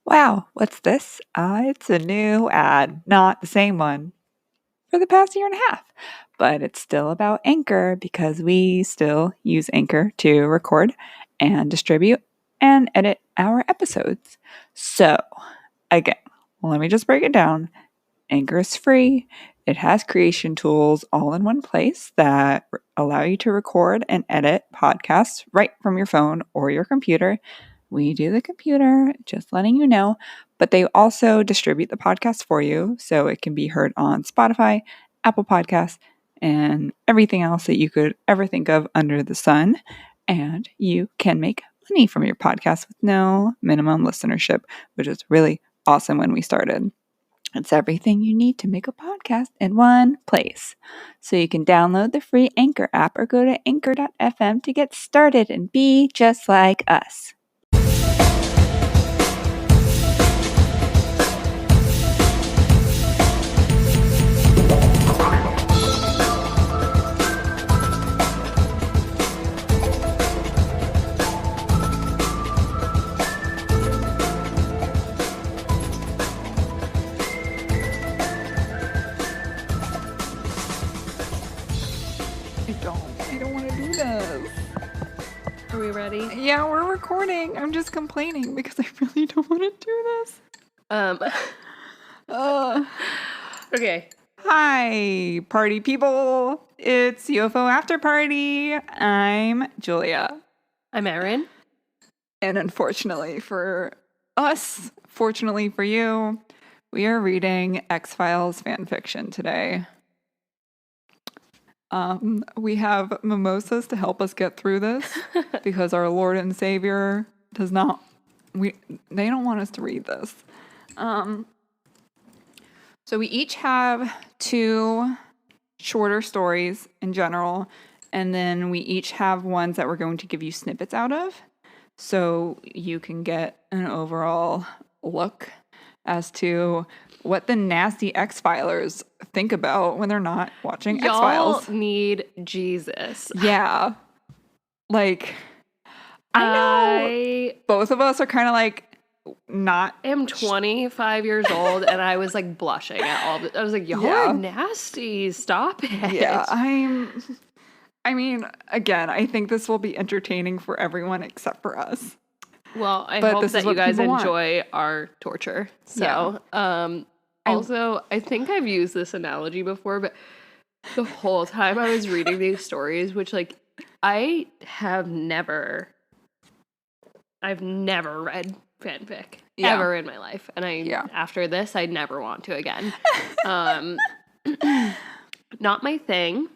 Wow, what's this? It's a new ad, not the same one for the past year and a half. But it's still about Anchor because we still use Anchor to record and distribute and edit our episodes. So, again, let me just break it down. Anchor is free. It has creation tools all in one place that allow you to record and edit podcasts right from your phone or your computer. We do the computer, just letting you know, but they also distribute the podcast for you so it can be heard on Spotify, Apple Podcasts, and everything else that you could ever think of under the sun. And you can make money from your podcast with no minimum listenership, which is really awesome when we started. It's everything you need to make a podcast in one place. So you can download the free Anchor app or go to anchor.fm to get started and be just like us. I don't want to do this. Are we ready? Yeah, we're recording. I'm just complaining because I really don't want to do this. Okay. Hi, party people. It's UFO After Party. I'm Julia. I'm Erin. And unfortunately for us, fortunately for you, we are reading X-Files fanfiction today. We have mimosas to help us get through this because our Lord and Savior they don't want us to read this. So we each have 2 shorter stories in general, and then we each have ones that we're going to give you snippets out of, so you can get an overall look as to what the nasty X-Filers think about when they're not watching X-Files. Y'all need Jesus. Yeah. Like, I know both of us are kind of like not. I am 25 years old and I was like blushing at all. I was like, y'all are nasty. Stop it. Yeah, I mean, again, I think this will be entertaining for everyone except for us. Well, I hope that you guys enjoy our torture. So, also, I think I've used this analogy before, but the whole time I was reading these stories, which like I've never read fanfic ever in my life, and after this, I never want to again. Not my thing.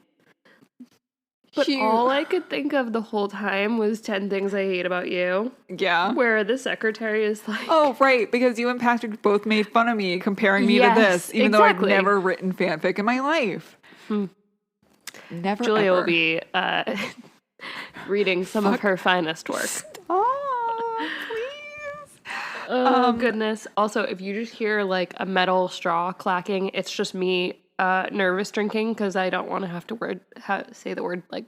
But all I could think of the whole time was 10 Things I Hate About You. Yeah. Where the secretary is like... Oh, right, because you and Patrick both made fun of me comparing me to this, even though I've never written fanfic in my life. Never, Julia ever. will be reading some of her finest work. Oh, please. Oh, goodness. Also, if you just hear like a metal straw clacking, it's just me nervous drinking because I don't want to have to say the word like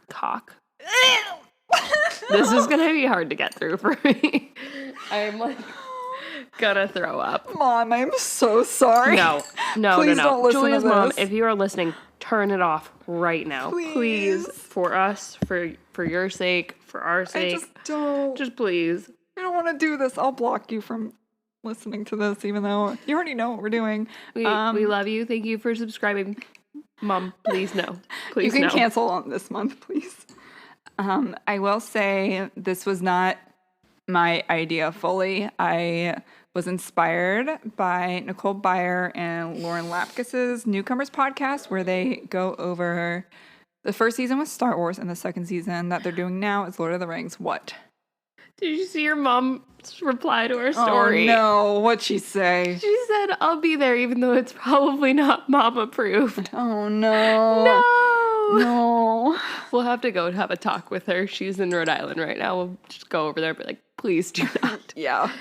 cock. This is gonna be hard to get through for me. I'm like gonna throw up. Mom, I'm so sorry. No. Please don't listen Julia's to this. mom, if you are listening, turn it off right now. Please, for us, for your sake, for our sake. I just don't. Just please. I don't want to do this. I'll block you from listening to this, even though you already know what we're doing. We love you. Thank you for subscribing. Mom, please no. Please you can cancel on this month, please. I will say this was not my idea fully. I was inspired by Nicole Byer and Lauren Lapkus's Newcomers podcast, where they go over the first season was Star Wars, and the second season that they're doing now is Lord of the Rings. What? Did you see your mom's reply to our story? Oh, no. What'd she say? She said, I'll be there even though it's probably not mom approved. Oh, no. No. We'll have to go have a talk with her. She's in Rhode Island right now. We'll just go over there and be like, please do not. Yeah.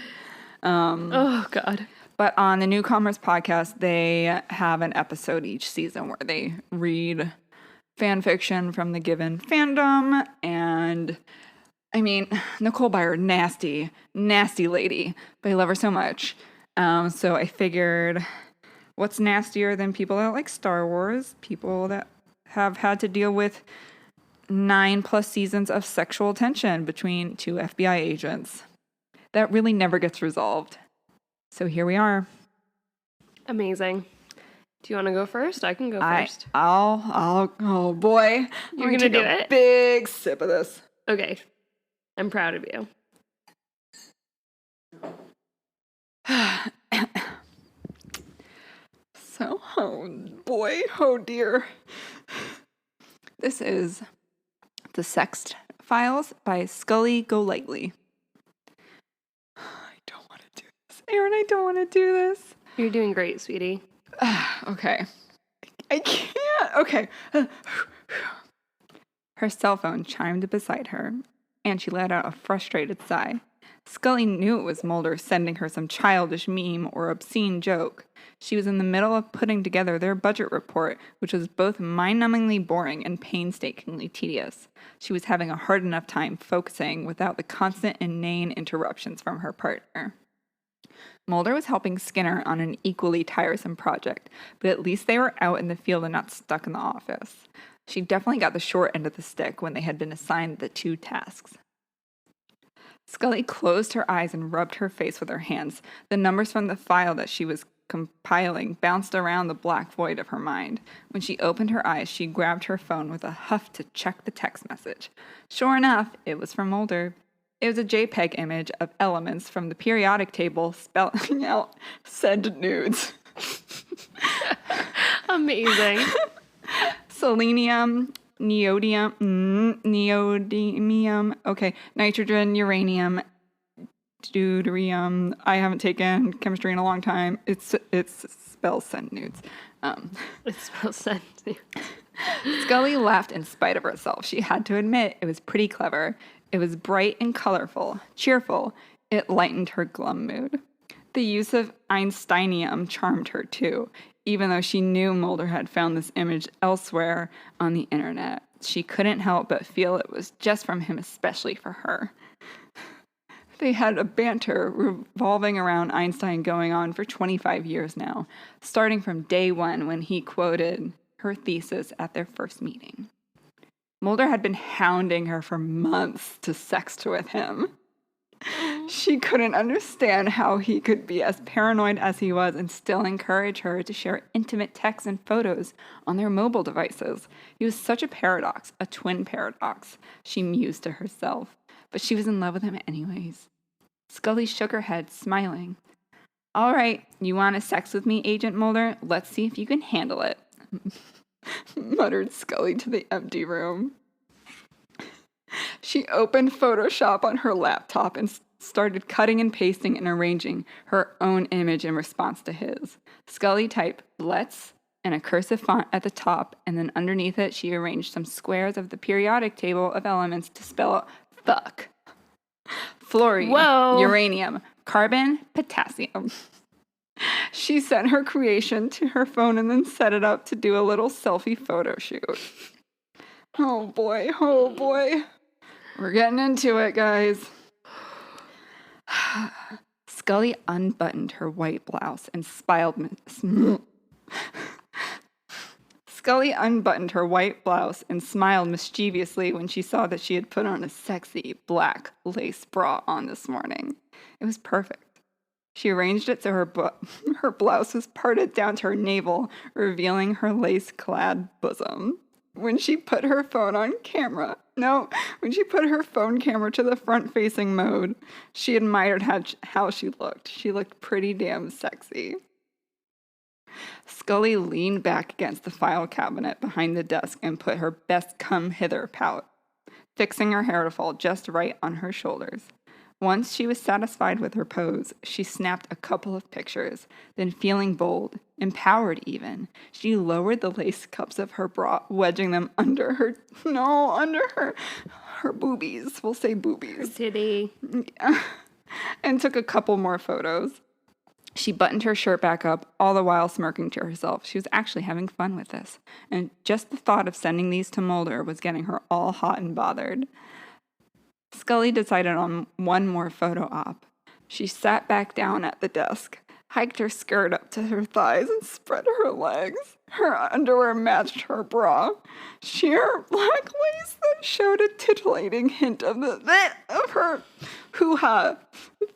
Oh, God. But on the Newcomers podcast, they have an episode each season where they read fan fiction from the given fandom, and I mean, Nicole Byer, nasty, nasty lady, but I love her so much. So I figured, what's nastier than people that like Star Wars? People that have had to deal with 9+ seasons of sexual tension between two FBI agents. That really never gets resolved. So here we are. Amazing. Do you want to go first? I can go first. Oh boy. You're going to do it? Big sip of this. Okay. I'm proud of you. So, oh boy, oh dear. This is The Sext Files by Scully Golightly. I don't want to do this. Aaron, I don't want to do this. You're doing great, sweetie. Okay. I can't. Okay. Her cell phone chimed beside her, and she let out a frustrated sigh. Scully knew it was Mulder sending her some childish meme or obscene joke. She was in the middle of putting together their budget report, which was both mind-numbingly boring and painstakingly tedious. She was having a hard enough time focusing without the constant inane interruptions from her partner. Mulder was helping Skinner on an equally tiresome project, but at least they were out in the field and not stuck in the office. She definitely got the short end of the stick when they had been assigned the two tasks. Scully closed her eyes and rubbed her face with her hands. The numbers from the file that she was compiling bounced around the black void of her mind. When she opened her eyes, she grabbed her phone with a huff to check the text message. Sure enough, it was from Mulder. It was a JPEG image of elements from the periodic table spelling out "send nudes." Amazing. Selenium, neodymium, okay, nitrogen, uranium, deuterium. I haven't taken chemistry in a long time. It spells send nudes. It spells send nudes. Scully laughed in spite of herself. She had to admit it was pretty clever. It was bright and colorful, cheerful. It lightened her glum mood. The use of Einsteinium charmed her too. Even though she knew Mulder had found this image elsewhere on the internet, she couldn't help but feel it was just from him, especially for her. They had a banter revolving around Einstein going on for 25 years now, starting from day one when he quoted her thesis at their first meeting. Mulder had been hounding her for months to sext with him. She couldn't understand how he could be as paranoid as he was and still encourage her to share intimate texts and photos on their mobile devices. He was such a paradox, a twin paradox, she mused to herself. But she was in love with him anyways. Scully shook her head, smiling. All right, you want to sex with me, Agent Mulder? Let's see if you can handle it, muttered Scully to the empty room. She opened Photoshop on her laptop and started cutting and pasting and arranging her own image in response to his. Scully typed "let's" in a cursive font at the top, and then underneath it she arranged some squares of the periodic table of elements to spell out fuck. Fluorine, Whoa. Uranium, carbon, potassium. She sent her creation to her phone and then set it up to do a little selfie photo shoot. Oh boy, oh boy. We're getting into it, guys. Scully unbuttoned her white blouse and smiled mischievously when she saw that she had put on a sexy black lace bra on this morning. It was perfect. She arranged it so her blouse was parted down to her navel, revealing her lace-clad bosom. When she put her phone camera to the front-facing mode, she admired how she looked. She looked pretty damn sexy. Scully leaned back against the file cabinet behind the desk and put her best come-hither pout, fixing her hair to fall just right on her shoulders. Once she was satisfied with her pose, she snapped a couple of pictures. Then, feeling bold, empowered even, she lowered the lace cups of her bra, wedging them under her boobies. We'll say boobies. Her titty. And took a couple more photos. She buttoned her shirt back up, all the while smirking to herself. She was actually having fun with this. And just the thought of sending these to Mulder was getting her all hot and bothered. Scully decided on one more photo op. She sat back down at the desk, hiked her skirt up to her thighs, and spread her legs. Her underwear matched her bra. Sheer black lace that showed a titillating hint of her hoo-ha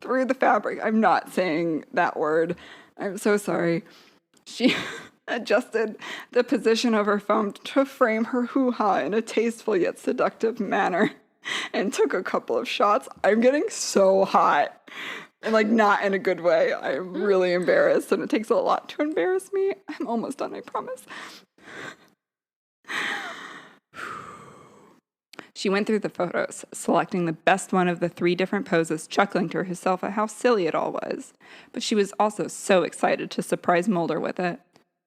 through the fabric. I'm not saying that word. I'm so sorry. She adjusted the position of her phone to frame her hoo-ha in a tasteful yet seductive manner and took a couple of shots. I'm getting so hot. And, like, not in a good way. I'm really embarrassed, and it takes a lot to embarrass me. I'm almost done, I promise. She went through the photos, selecting the best one of the 3 different poses, chuckling to herself at how silly it all was. But she was also so excited to surprise Mulder with it.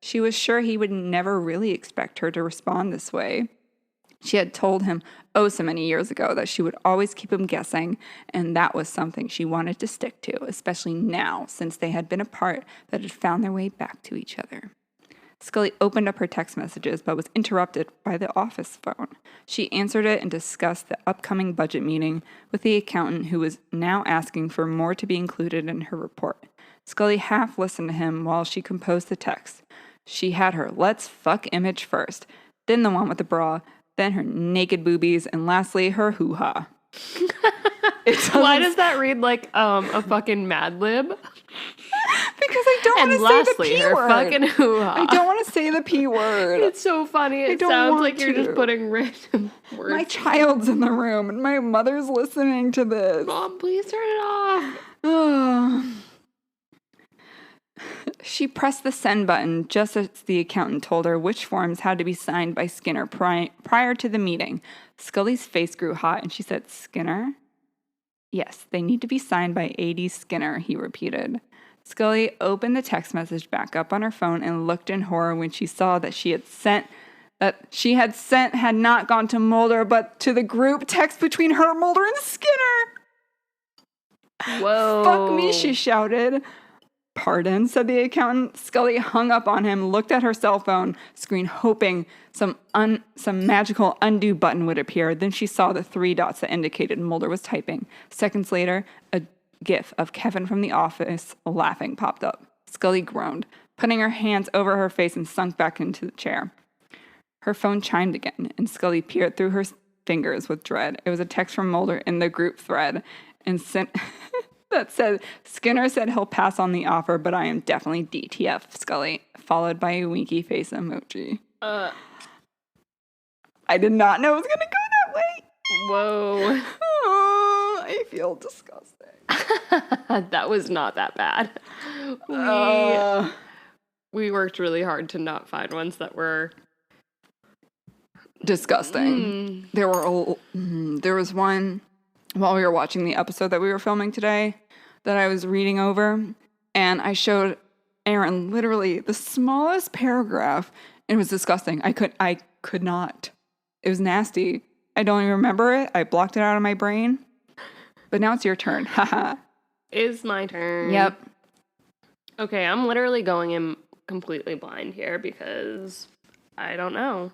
She was sure he would never really expect her to respond this way. She had told him so many years ago that she would always keep him guessing, and that was something she wanted to stick to, especially now, since they had been apart but had found their way back to each other. Scully opened up her text messages but was interrupted by the office phone. She answered it and discussed the upcoming budget meeting with the accountant, who was now asking for more to be included in her report. Scully half listened to him while she composed the text. She had her "let's fuck" image first, then the one with the bra, then her naked boobies, and lastly, her hoo-ha. Why does that read like a fucking Mad Lib? Because I don't want to say the P word. Fucking hoo-ha. I don't want to say the P word. It's so funny. It sounds like you're just putting random words. My child's in the room, and my mother's listening to this. Mom, please turn it off. She pressed the send button just as the accountant told her which forms had to be signed by Skinner prior to the meeting. Scully's face grew hot, and she said, "Skinner?" "Yes, they need to be signed by A.D. Skinner," he repeated. Scully opened the text message back up on her phone and looked in horror when she saw that she had sent had not gone to Mulder, but to the group text between her, Mulder, and Skinner. Whoa. "Fuck me," she shouted. "Pardon," said the accountant. Scully hung up on him, looked at her cell phone screen, hoping some magical undo button would appear. Then she saw the 3 dots that indicated Mulder was typing. Seconds later, a gif of Kevin from The Office laughing popped up. Scully groaned, putting her hands over her face, and sunk back into the chair. Her phone chimed again, and Scully peered through her fingers with dread. It was a text from Mulder in the group thread, and that said, "Skinner said he'll pass on the offer, but I am definitely DTF, Scully," followed by a winky face emoji. I did not know it was going to go that way. Whoa. Oh, I feel disgusting. That was not that bad. We worked really hard to not find ones that were disgusting. There was one while we were watching the episode that we were filming today that I was reading over, and I showed Aaron literally the smallest paragraph, and it was disgusting. I could not. It was nasty. I don't even remember it. I blocked it out of my brain. But now it's your turn. Haha. It's my turn. Yep. Okay, I'm literally going in completely blind here because I don't know.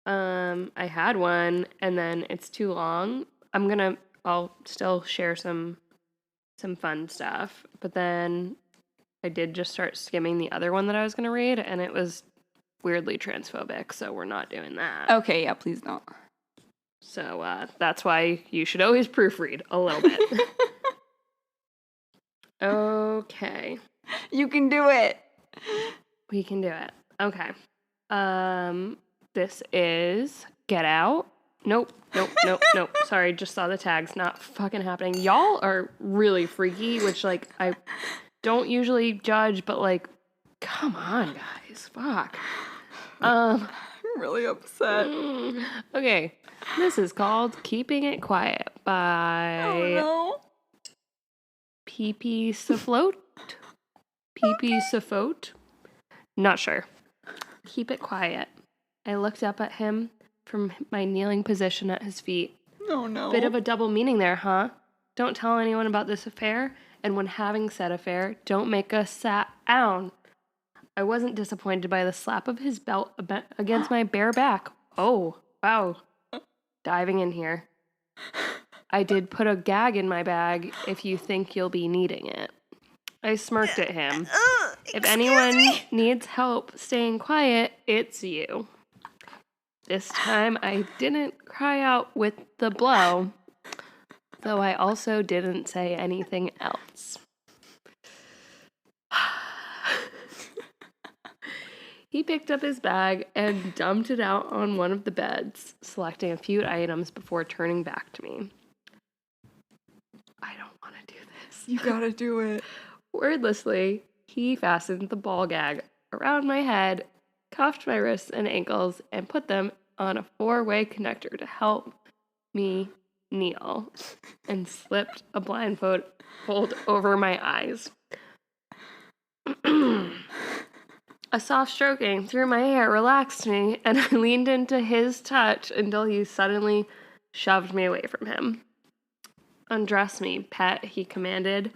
I had one and then it's too long. I'll still share some fun stuff, but then I did just start skimming the other one that I was going to read, and it was weirdly transphobic, so we're not doing that. Okay, yeah, please don't. So that's why you should always proofread a little bit. Okay. You can do it. We can do it. Okay. This is Get Out. Nope. Sorry, just saw the tags. Not fucking happening. Y'all are really freaky, which, like, I don't usually judge, but, like, come on, guys. Fuck. I'm really upset. Okay. This is called Keeping It Quiet by PP Safloat? PP Safloat? Not sure. Keep it quiet. I looked up at him from my kneeling position at his feet. Oh, no. Bit of a double meaning there, huh? Don't tell anyone about this affair, and when having said affair, don't make us sat down. I wasn't disappointed by the slap of his belt against my bare back. Oh, wow. Diving in here. I did put a gag in my bag if you think you'll be needing it. I smirked at him. If anyone needs help staying quiet, it's you. This time I didn't cry out with the blow, though I also didn't say anything else. He picked up his bag and dumped it out on one of the beds, selecting a few items before turning back to me. I don't want to do this. You gotta do it. Wordlessly, he fastened the ball gag around my head, cuffed my wrists and ankles, and put them on a 4-way connector to help me kneel, and slipped a blindfold over my eyes. A soft stroking through my hair relaxed me, and I leaned into his touch until he suddenly shoved me away from him. Undress me, pet, he commanded.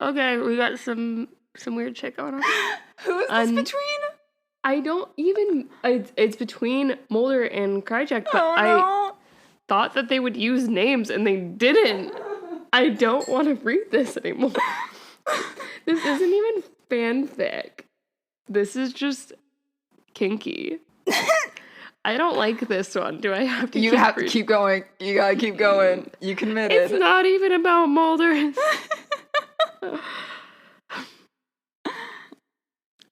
Okay, we got some weird shit going on. Who is this between? I don't even... It's between Mulder and Krychek, but I thought that they would use names, and they didn't. I don't want to read this anymore. This isn't even fanfic. This is just kinky. I don't like this one. Do I have to keep going. You gotta keep going. You committed. It's not even about Mulder.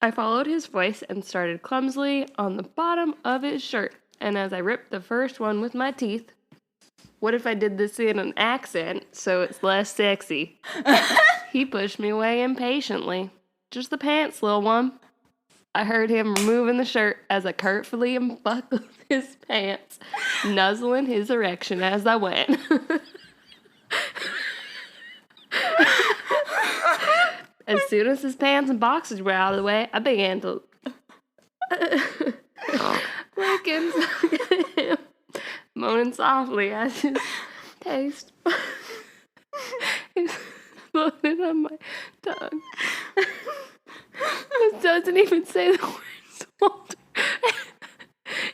I followed his voice and started clumsily on the bottom of his shirt. And as I ripped the first one with my teeth, what if I did this in an accent so it's less sexy? He pushed me away impatiently. Just the pants, little one. I heard him removing the shirt as I carefully unbuckled his pants, nuzzling his erection as I went. As soon as his pants and boxers were out of the way, I began to lick inside him, moaning softly as his taste exploded on my tongue. This doesn't even say the words Walter.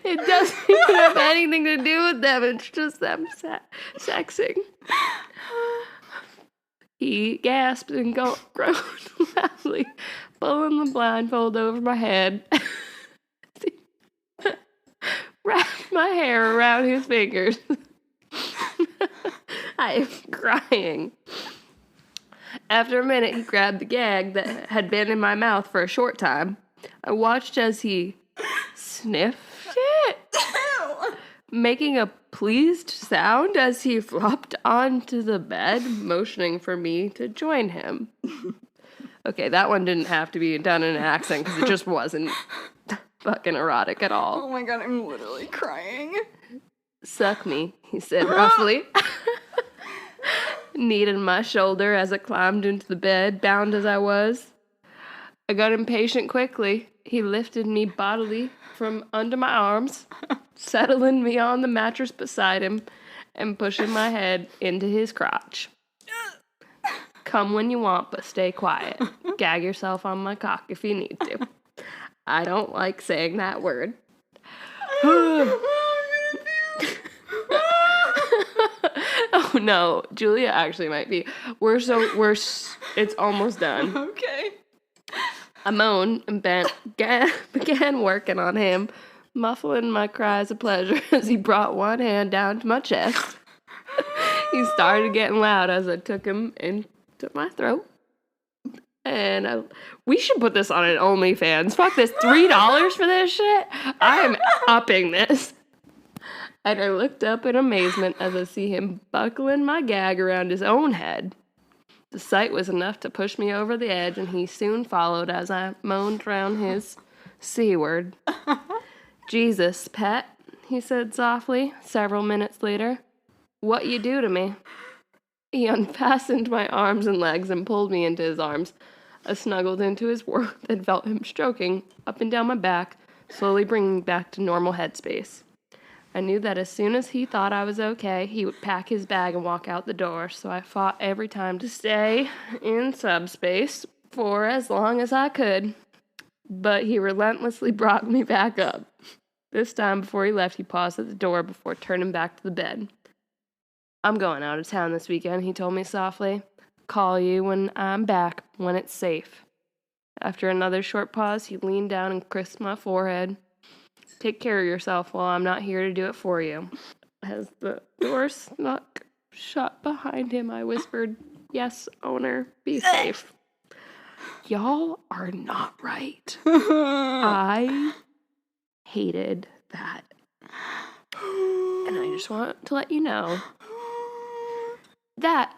It doesn't even have anything to do with them. It's just them sexing. He gasped and groaned loudly, pulling the blindfold over my head. Wrapped my hair around his fingers. I am crying. After a minute, he grabbed the gag that had been in my mouth for a short time. I watched as he sniffed it, making a pleased sound as he flopped onto the bed, motioning for me to join him. Okay, that one didn't have to be done in an accent because it just wasn't fucking erotic at all. Oh my god, I'm literally crying. Suck me, he said roughly. Kneaded my shoulder as I climbed into the bed, bound as I was. I got impatient quickly. He lifted me bodily from under my arms, settling me on the mattress beside him, and pushing my head into his crotch. Come when you want, but stay quiet. Gag yourself on my cock if you need to. I don't like saying that word. Oh no, Julia actually might be. It's almost done. Okay. I moaned and began working on him, muffling my cries of pleasure as he brought one hand down to my chest. He started getting loud as I took him into my throat. And we should put this on an OnlyFans. Fuck this, $3 for this shit? I'm upping this. And I looked up in amazement as I see him buckling my gag around his own head. The sight was enough to push me over the edge, and he soon followed as I moaned around his C word. Jesus, pet, he said softly, several minutes later. What you do to me? He unfastened my arms and legs and pulled me into his arms. I snuggled into his warmth and felt him stroking up and down my back, slowly bringing me back to normal headspace. I knew that as soon as he thought I was okay, he would pack his bag and walk out the door, so I fought every time to stay in subspace for as long as I could. But he relentlessly brought me back up. This time, before he left, he paused at the door before turning back to the bed. I'm going out of town this weekend, he told me softly. Call you when I'm back, when it's safe. After another short pause, he leaned down and kissed my forehead. Take care of yourself while I'm not here to do it for you. As the door snuck shut behind him, I whispered, yes, owner, be safe. Y'all are not right. I hated that. And I just want to let you know that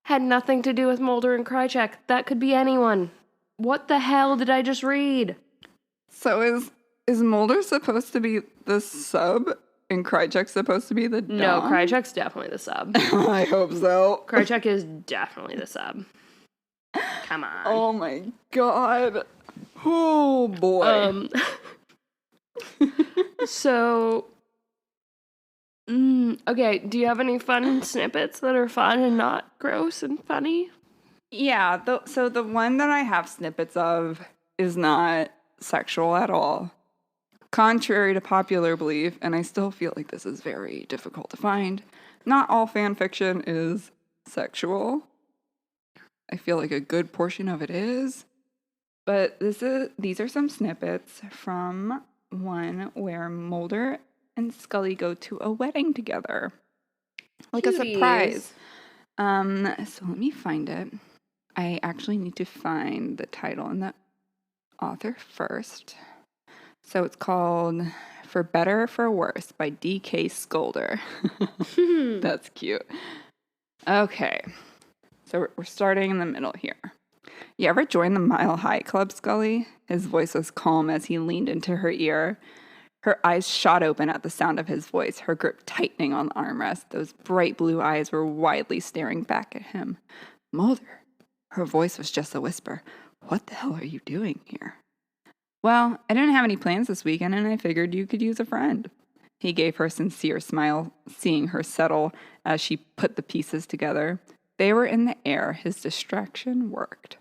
had nothing to do with Mulder and Krychek. That could be anyone. What the hell did I just read? So is Mulder supposed to be the sub and Krychek supposed to be the dom? No, Krychek's definitely the sub. I hope so. Krychek is definitely the sub. Come on. Oh my god. Oh boy. So, okay, do you have any fun snippets that are fun and not gross and funny? Yeah, so the one that I have snippets of is not sexual at all. Contrary to popular belief, and I still feel like this is very difficult to find, not all fan fiction is sexual. I feel like a good portion of it is. But these are some snippets from one where Mulder and Scully go to a wedding together. Like Cuties. a surprise. So let me find it. I actually need to find the title and the author first. So it's called For Better or For Worse by D.K. Scolder. That's cute. Okay. So we're starting in the middle here. You ever join the Mile High Club, Scully? His voice was calm as he leaned into her ear. Her eyes shot open at the sound of his voice, her grip tightening on the armrest. Those bright blue eyes were widely staring back at him. Mulder. Her voice was just a whisper. What the hell are you doing here? Well, I didn't have any plans this weekend, and I figured you could use a friend. He gave her a sincere smile, seeing her settle as she put the pieces together. They were in the air. His distraction worked.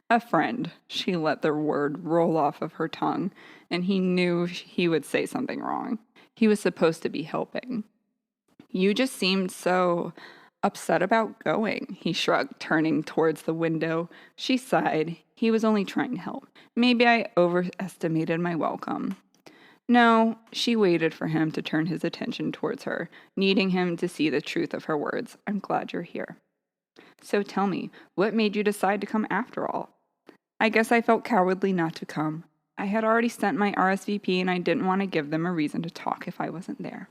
A friend. She let the word roll off of her tongue, and he knew he would say something wrong. He was supposed to be helping. You just seemed so upset about going, he shrugged, turning towards the window. She sighed. He was only trying to help. Maybe I overestimated my welcome. No, she waited for him to turn his attention towards her, needing him to see the truth of her words. I'm glad you're here. So tell me, what made you decide to come after all? I guess I felt cowardly not to come. I had already sent my RSVP and I didn't want to give them a reason to talk if I wasn't there.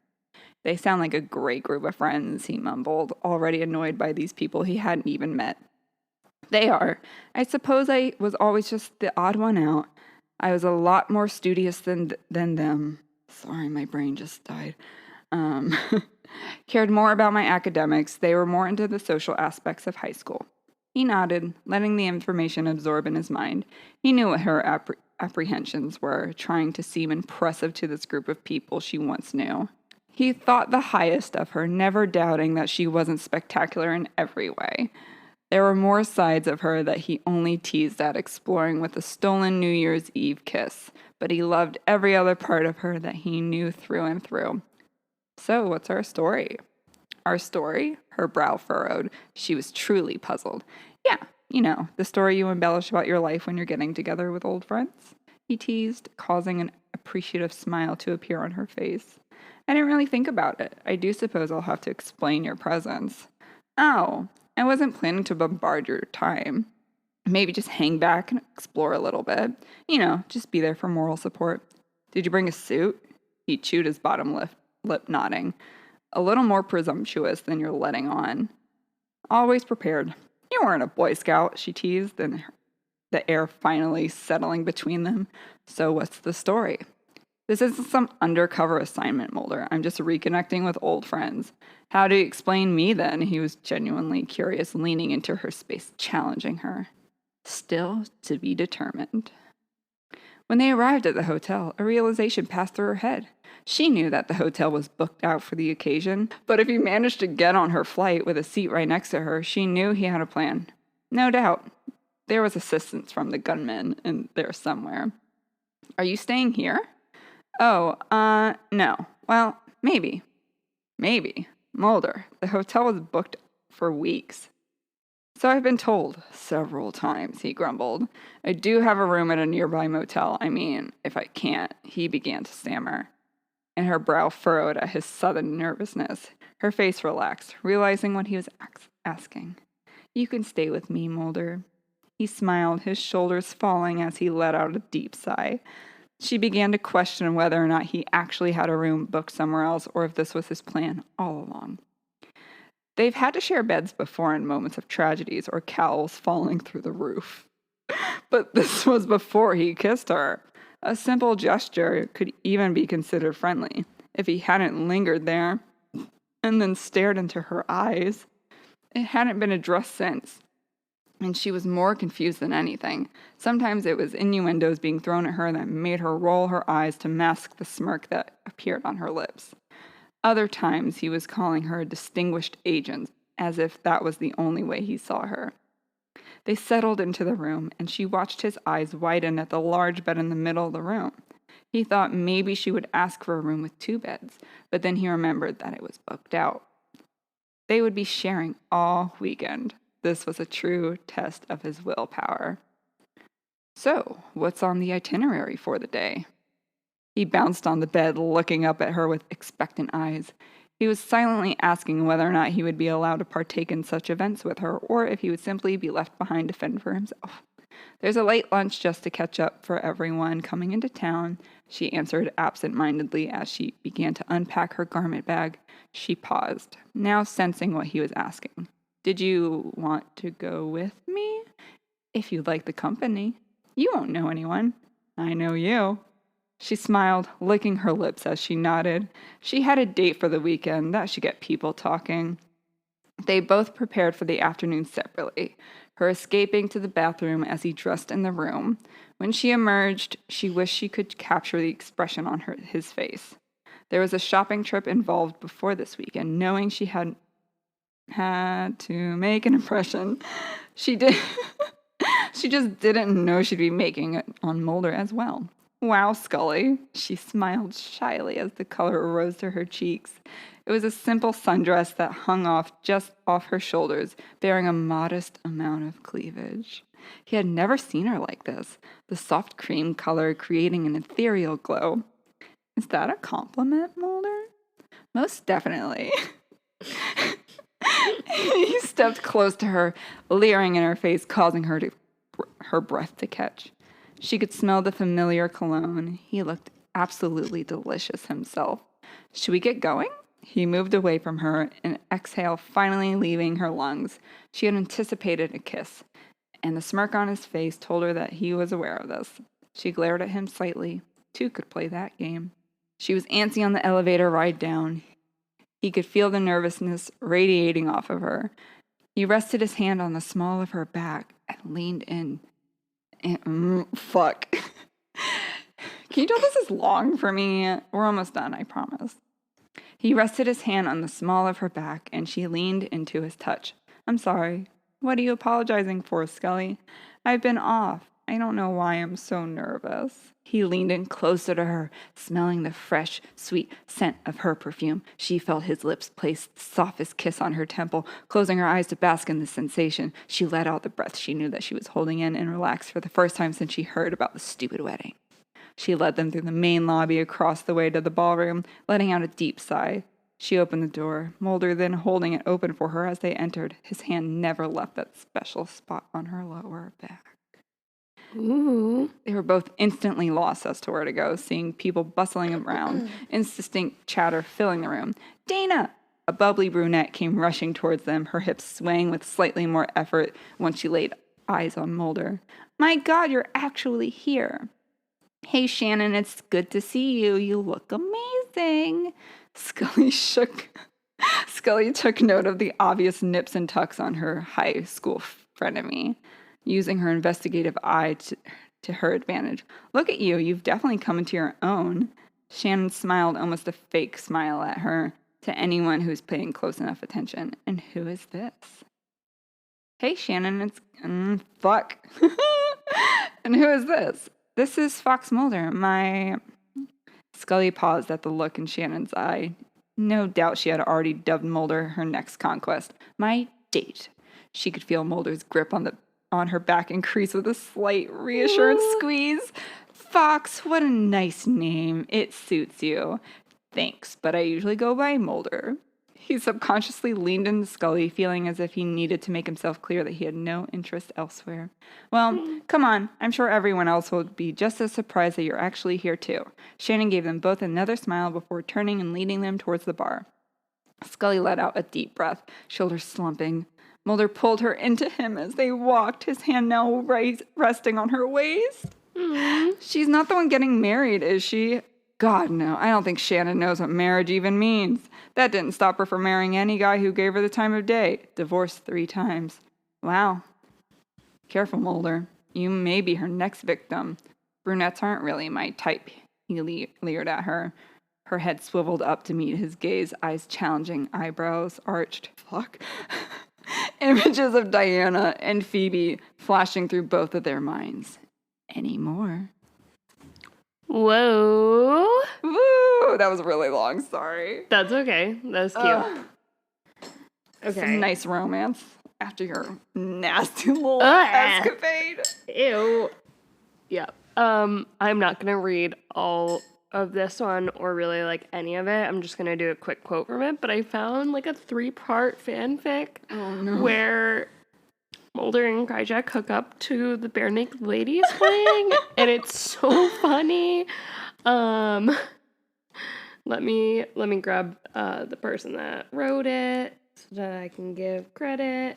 They sound like a great group of friends, he mumbled, already annoyed by these people he hadn't even met. They are. I suppose I was always just the odd one out. I was a lot more studious than them. Sorry, my brain just died. Cared more about my academics. They were more into the social aspects of high school. He nodded, letting the information absorb in his mind. He knew what her apprehensions were, trying to seem impressive to this group of people she once knew. He thought the highest of her, never doubting that she wasn't spectacular in every way. There were more sides of her that he only teased at, exploring with a stolen New Year's Eve kiss, but he loved every other part of her that he knew through and through. So, what's our story? Our story? Her brow furrowed. She was truly puzzled. Yeah, you know, the story you embellish about your life when you're getting together with old friends, he teased, causing an appreciative smile to appear on her face. I didn't really think about it. I do suppose I'll have to explain your presence. Oh, I wasn't planning to bombard your time. Maybe just hang back and explore a little bit. You know, just be there for moral support. Did you bring a suit? He chewed his bottom lip, nodding. A little more presumptuous than you're letting on. Always prepared. You weren't a Boy Scout, she teased, and the air finally settling between them. So what's the story? This isn't some undercover assignment, Mulder. I'm just reconnecting with old friends. How do you explain me, then? He was genuinely curious, leaning into her space, challenging her. Still to be determined. When they arrived at the hotel, a realization passed through her head. She knew that the hotel was booked out for the occasion, but if he managed to get on her flight with a seat right next to her, she knew he had a plan. No doubt. There was assistance from the gunmen in there somewhere. Are you staying here? Oh, no. Well, maybe. Maybe. Mulder, the hotel was booked for weeks. So I've been told several times, he grumbled. I do have a room at a nearby motel. I mean, if I can't, he began to stammer. And her brow furrowed at his sudden nervousness. Her face relaxed, realizing what he was asking. You can stay with me, Mulder. He smiled, his shoulders falling as he let out a deep sigh. She began to question whether or not he actually had a room booked somewhere else or if this was his plan all along. They've had to share beds before in moments of tragedies or cowls falling through the roof. But this was before he kissed her. A simple gesture could even be considered friendly if he hadn't lingered there and then stared into her eyes. It hadn't been addressed since, and she was more confused than anything. Sometimes it was innuendos being thrown at her that made her roll her eyes to mask the smirk that appeared on her lips. Other times he was calling her a distinguished agent, as if that was the only way he saw her. They settled into the room, and she watched his eyes widen at the large bed in the middle of the room. He thought maybe she would ask for a room with 2 beds, but then he remembered that it was booked out. They would be sharing all weekend. This was a true test of his willpower. So, what's on the itinerary for the day? He bounced on the bed, looking up at her with expectant eyes. He was silently asking whether or not he would be allowed to partake in such events with her, or if he would simply be left behind to fend for himself. There's a late lunch just to catch up for everyone coming into town, she answered absent-mindedly as she began to unpack her garment bag. She paused, now sensing what he was asking. Did you want to go with me? If you'd like the company. You won't know anyone. I know you. She smiled, licking her lips as she nodded. She had a date for the weekend. That should get people talking. They both prepared for the afternoon separately, her escaping to the bathroom as he dressed in the room. When she emerged, she wished she could capture the expression on his face. There was a shopping trip involved before this weekend, knowing she had to make an impression. She just didn't know she'd be making it on Mulder as well. Wow, Scully. She smiled shyly as the color rose to her cheeks. It was a simple sundress that hung just off her shoulders, bearing a modest amount of cleavage. He had never seen her like this, the soft cream color creating an ethereal glow. Is that a compliment, Mulder? Most definitely. He stepped close to her, leering in her face, causing her breath to catch. She could smell the familiar cologne. He looked absolutely delicious himself. Should we get going? He moved away from her, an exhale finally leaving her lungs. She had anticipated a kiss, and the smirk on his face told her that he was aware of this. She glared at him slightly. 2 could play that game. She was antsy on the elevator ride down. He could feel the nervousness radiating off of her. He rested his hand on the small of her back and leaned in. Fuck. Can you tell this is long for me? We're almost done, I promise. He rested his hand on the small of her back, and she leaned into his touch. I'm sorry. What are you apologizing for, Scully? I've been off. I don't know why I'm so nervous. He leaned in closer to her, smelling the fresh, sweet scent of her perfume. She felt his lips place the softest kiss on her temple, closing her eyes to bask in the sensation. She let out the breath she knew that she was holding in and relaxed for the first time since she heard about the stupid wedding. She led them through the main lobby across the way to the ballroom, letting out a deep sigh. She opened the door, Mulder then holding it open for her as they entered. His hand never left that special spot on her lower back. Ooh. They were both instantly lost as to where to go, seeing people bustling around, indistinct chatter filling the room. Dana! A bubbly brunette came rushing towards them, her hips swaying with slightly more effort once she laid eyes on Mulder. My God, you're actually here. Hey, Shannon, it's good to see you. You look amazing. Scully took note of the obvious nips and tucks on her high school frenemy, using her investigative eye to her advantage. Look at you. You've definitely come into your own. Shannon smiled, almost a fake smile at her, to anyone who's paying close enough attention. And who is this? Hey, Shannon, it's... fuck. And who is this? This is Fox Mulder, Scully paused at the look in Shannon's eye. No doubt she had already dubbed Mulder her next conquest. My date. She could feel Mulder's grip on her back increase with a slight reassuring squeeze. Fox, what a nice name. It suits you. Thanks, but I usually go by Mulder. He subconsciously leaned into Scully, feeling as if he needed to make himself clear that he had no interest elsewhere. Well, come on. I'm sure everyone else will be just as surprised that you're actually here, too. Shannon gave them both another smile before turning and leading them towards the bar. Scully let out a deep breath, shoulders slumping. Mulder pulled her into him as they walked, his hand now resting on her waist. She's not the one getting married, is she? God, no. I don't think Shannon knows what marriage even means. That didn't stop her from marrying any guy who gave her the time of day. Divorced 3 times. Wow. Careful, Mulder. You may be her next victim. Brunettes aren't really my type, he leered at her. Her head swiveled up to meet his gaze, eyes challenging, eyebrows arched. Fuck. Images of Diana and Phoebe flashing through both of their minds. Any more? Whoa. Woo! That was really long, sorry. That's okay. That was cute. Okay. Some nice romance after your nasty little escapade. Ew. Yeah. I'm not gonna read all of this one or really like any of it. I'm just gonna do a quick quote from it. But I found like a 3-part fanfic where Mulder and Krychek hook up to the Bare Naked Ladies playing, and it's so funny. Let me grab the person that wrote it so that I can give credit.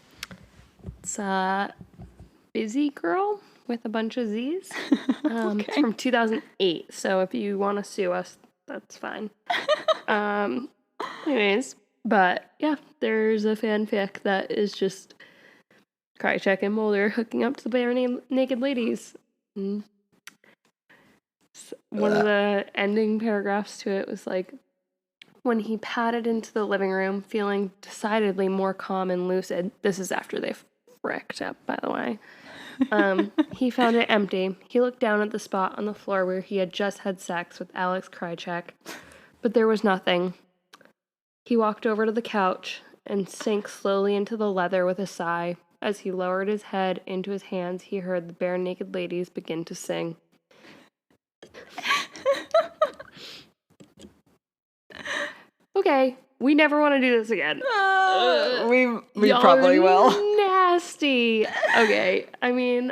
It's Busy Girl with a bunch of Z's. Okay. It's from 2008, so if you want to sue us, that's fine. Anyways, but yeah, there's a fanfic that is just Krychek and Mulder hooking up to the Bare Naked Ladies. One of the ending paragraphs to it was like, when he padded into the living room, feeling decidedly more calm and lucid. This is after they've fricked up, by the way. He found it empty. He looked down at the spot on the floor where he had just had sex with Alex Krychek, but there was nothing. He walked over to the couch and sank slowly into the leather with a sigh. As he lowered his head into his hands, he heard the Bare Naked Ladies begin to sing. Okay, we never want to do this again. We probably will. Nasty. Okay, I mean,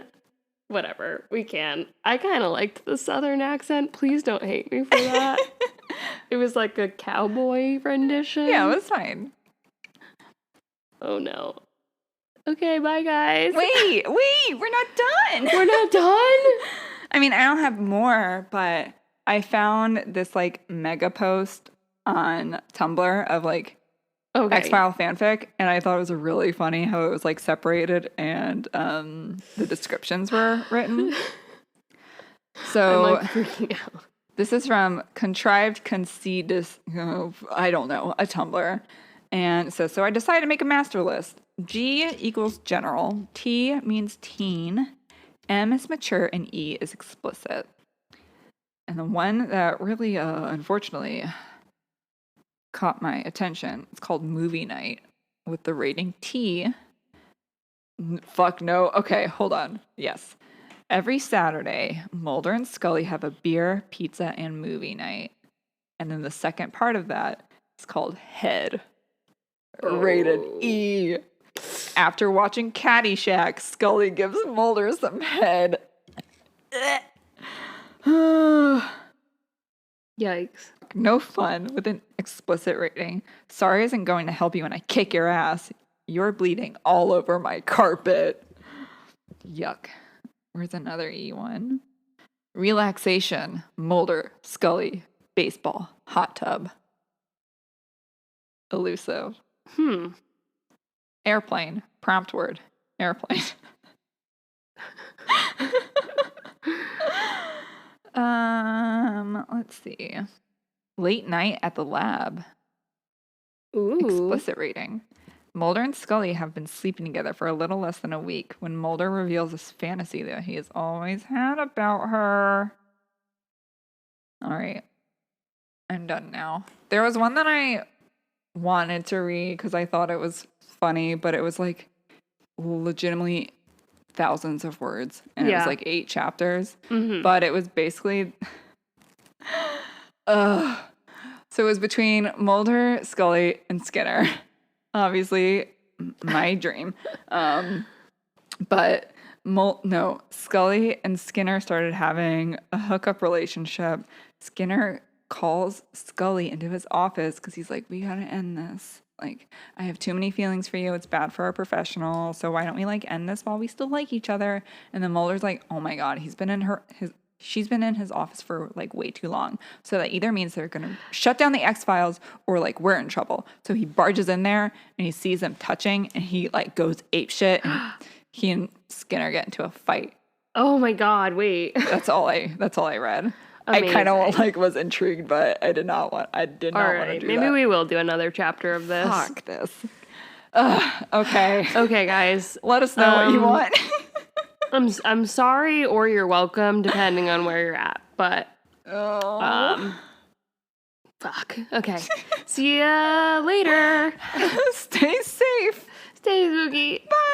whatever. We can. I kind of liked the Southern accent. Please don't hate me for that. It was like a cowboy rendition. Yeah, it was fine. Oh no. Okay, bye guys. Wait, we're not done. We're not done? I mean, I don't have more, but I found this like mega post on Tumblr of like X-File fanfic, and I thought it was really funny how it was like separated and the descriptions were written. So I'm like freaking out. This is from Contrived Conceit, I don't know, a Tumblr. And it says, so I decided to make a master list. G equals general, T means teen, M is mature, and E is explicit. And the one that really, unfortunately, caught my attention, it's called Movie Night with the rating T. Fuck no. Okay, hold on. Yes. Every Saturday, Mulder and Scully have a beer, pizza, and movie night. And then the second part of that is called Head. Rated E. After watching Caddyshack, Scully gives Mulder some head. Yikes. No fun with an explicit rating. Sorry isn't going to help you when I kick your ass. You're bleeding all over my carpet. Yuck. Where's another E one? Relaxation. Mulder, Scully, baseball, hot tub. Elusive. Airplane. Prompt word. Airplane. Let's see. Late night at the lab. Ooh. Explicit rating. Mulder and Scully have been sleeping together for a little less than a week when Mulder reveals this fantasy that he has always had about her. All right. I'm done now. There was one that I wanted to read because I thought it was funny, but it was like legitimately thousands of words, and it was like 8 chapters. But it was basically so it was between Mulder, Scully, and Skinner. Obviously my dream. But Scully and Skinner started having a hookup relationship. Skinner calls Scully into his office because he's like, we gotta end this. Like, I have too many feelings for you. It's bad for our professional. So why don't we like end this while we still like each other? And then Mulder's like, oh my God, she's been in his office for like way too long. So that either means they're gonna shut down the X-Files or like we're in trouble. So he barges in there and he sees them touching and he like goes apeshit and he and Skinner get into a fight. Oh my God, wait. That's all I read. Amazing. I kind of like was intrigued, but I did not want to do that. Maybe we will do another chapter of this. Fuck this. Okay. Okay, guys. Let us know what you want. I'm sorry or you're welcome, depending on where you're at. But fuck. Okay. See ya later. Stay safe. Stay spooky. Bye.